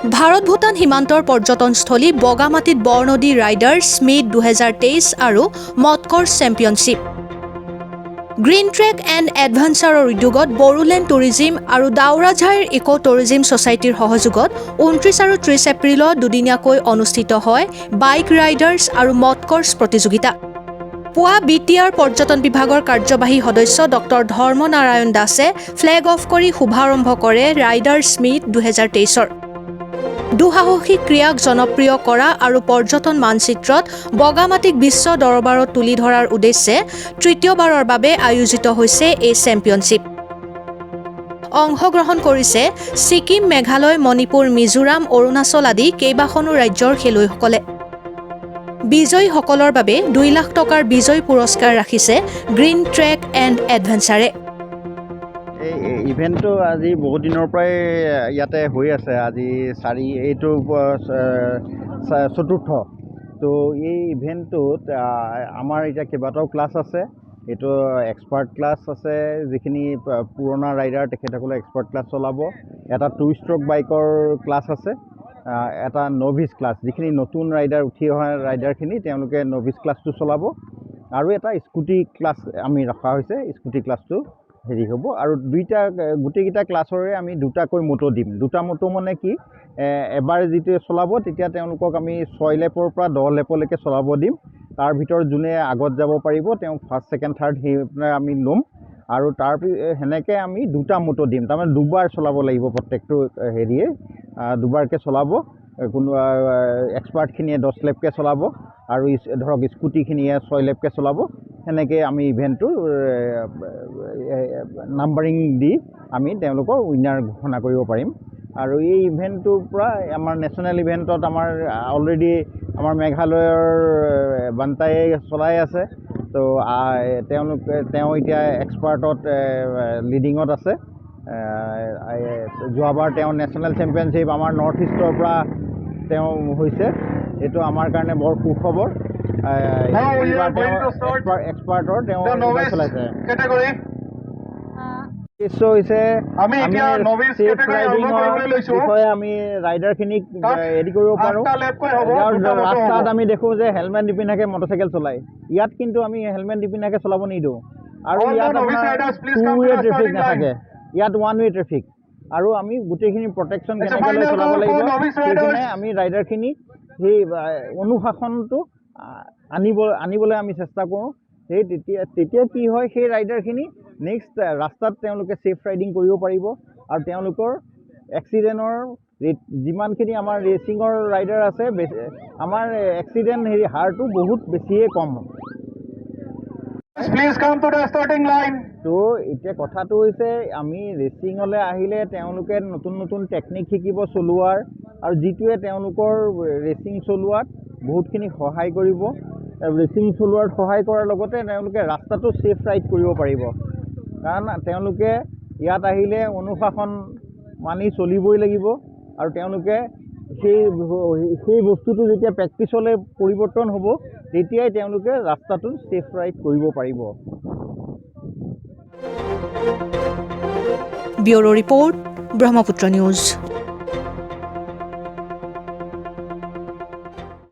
ভাৰত ভূটান সীমান্তৰ পৰ্যটনস্থলী বগামাটিত Barnadi riders meat 2023 আৰু মটকৰ্ছ চেম্পিয়নশ্বিপ। গ্ৰীণ ট্ৰেক এণ্ড এডভেঞ্চাৰৰ উদ্যোগত বড়োলেণ্ড টুৰিজিম আৰু দাউৰাঝাইৰ ইক' টুৰিজিম ছ'চাইটিৰ সহযোগত 29 আৰু 30 এপ্ৰিলত দুদিনীয়াকৈ অনুষ্ঠিত হয় বাইক ৰাইডাৰ্ছ আৰু মটকৰ্ছ প্ৰতিযোগিতা। পুৱা BTR পৰ্যটন বিভাগৰ কাৰ্যবাহী সদস্য ডক্টৰ ধৰ্মনাৰায়ণ দাসে ফ্লেগ অফ কৰি শুভাৰম্ভ কৰে ৰাইডাৰ্ছ মিট 2023-ৰ। দুঃসাহসিক ক্ৰীড়াক জনপ্ৰিয় কৰা আৰু পৰ্যটন মানচিত্ৰত বগামাটিক বিশ্ব দৰবাৰত তুলি ধৰাৰ উদ্দেশ্যে তৃতীয়বাৰৰ বাবে আয়োজিত হৈছে এই চেম্পিয়নশ্বিপ। অংশগ্ৰহণ কৰিছে ছিকিম, মেঘালয়, মণিপুৰ, মিজোৰাম, অৰুণাচল আদি কেইবাখনো ৰাজ্যৰ খেলুৱৈসকলে। বিজয়ীসকলৰ বাবে 2 লাখ টকাৰ বিজয় পুৰস্কাৰ ৰাখিছে গ্ৰীণ ট্ৰেক এণ্ড এডভেঞ্চাৰে। এই ইভেণ্টটো আজি বহুত দিনৰ পৰাই ইয়াতে হৈ আছে। আজি এইটো চতুৰ্থ। তো এই ইভেণ্টটোত আমাৰ এতিয়া কেইবাটাও ক্লাছ আছে। এইটো এক্সপাৰ্ট ক্লাছ আছে, যিখিনি পুৰণা ৰাইডাৰ তেখেতসকলে এক্সপাৰ্ট ক্লাছ চলাব। এটা 2 ষ্ট্ৰ'ক বাইকৰ ক্লাছ আছে, এটা নভিছ ক্লাছ, যিখিনি নতুন ৰাইডাৰ উঠি অহা ৰাইডাৰখিনি তেওঁলোকে নভিছ ক্লাছটো চলাব, আৰু এটা স্কুটি ক্লাছ আমি ৰখা হৈছে। স্কুটি ক্লাছটো হেৰি হ'ব, আৰু গোটেইকেইটা ক্লাছৰে আমি 2টাকৈ মটো দিম। 2টা মটো মানে কি, এবাৰ যিটো চলাব তেতিয়া তেওঁলোকক আমি 6 লেপৰ পৰা 10 লেপলৈকে চলাব দিম। তাৰ ভিতৰত যোনে আগত যাব পাৰিব তেওঁ ফাৰ্ষ্ট, ছেকেণ্ড, থাৰ্ড সেইবিলাক আমি ল'ম, আৰু সেনেকৈ আমি 2টা মটো দিম। তাৰমানে 2বাৰ চলাব লাগিব প্ৰত্যেকটো হেৰিয়ে, 2বাৰকৈ চলাব। কোনো এক্সপাৰ্টখিনিয়ে 10 লেপকৈ চলাব, আৰু ধৰক স্কুটিখিনিয়ে 6 লেপকৈ চলাব। সেনেকৈ আমি ইভেণ্টটো নাম্বাৰিং দি আমি তেওঁলোকৰ উইনাৰ ঘোষণা কৰিব পাৰিম। আৰু এই ইভেণ্টটোৰ পৰা আমাৰ নেশ্যনেল ইভেণ্টত আমাৰ অলৰেডি আমাৰ মেঘালয়ৰ বান্তায়ে চলাই আছে। তো তেওঁ এতিয়া এক্সপাৰ্টত লিডিঙত আছে। যোৱাবাৰ তেওঁ নেশ্যনেল চেম্পিয়নশ্বিপ আমাৰ নৰ্থ ইষ্টৰ পৰা তেওঁ হৈছে। এইটো আমাৰ কাৰণে বৰ সুখবৰ। এক্সপাৰ্টৰ তেওঁ চলাইছে। হৈছে আমি বিষয়ে আমি ৰাইডাৰখিনিক হেৰি কৰিব পাৰোঁ। ৰাস্তাত আমি দেখোঁ যে হেলমেট নিপিন্ধাকৈ মটৰচাইকেল চলায়। ইয়াত কিন্তু আমি হেলমেট নিপিন্ধাকৈ চলাব নিদিওঁ, আৰু ইয়াত আপোনাৰ 2-ৱে ট্ৰেফিক নাথাকে, ইয়াত 1-ৱে ট্ৰেফিক। আৰু আমি গোটেইখিনি প্ৰটেকশ্যন কেনেকৈ লৈ চলাব লাগিব, সেইকাৰণে আমি ৰাইডাৰখিনিক সেই অনুশাসনটো আনিবলৈ আমি চেষ্টা কৰোঁ। তেতিয়া কি হয়, সেই ৰাইডাৰখিনি নেক্সট ৰাস্তাত তেওঁলোকে ছেফ ৰাইডিং কৰিব পাৰিব, আৰু তেওঁলোকৰ এক্সিডেণ্টৰ যিমানখিনি আমাৰ ৰেচিঙৰ ৰাইডাৰ আছে, আমাৰ এক্সিডেণ্ট হাৰটো বহুত বেছিয়ে কম। তো এতিয়া কথাটো হৈছে, আমি ৰেচিঙলৈ আহিলে তেওঁলোকে নতুন নতুন টেকনিক শিকিব চলোৱাৰ, আৰু যিটোৱে তেওঁলোকৰ ৰেচিং চলোৱাত বহুতখিনি সহায় কৰিব। ৰেচিং চলোৱাত সহায় কৰাৰ লগতে তেওঁলোকে ৰাস্তাটো ছেফ ৰাইড কৰিব পাৰিব। কাৰণ তেওঁলোকে ইয়াত আহিলে অনুশাসন মানি চলিবই লাগিব, আৰু তেওঁলোকে সেই বস্তুটো যেতিয়া প্ৰেক্টিচলৈ পৰিৱৰ্তন হ'ব, তেতিয়াই তেওঁলোকে ৰাস্তাটো ছেফ ৰাইড কৰিব পাৰিব। Bureau report, Brahmaputra news.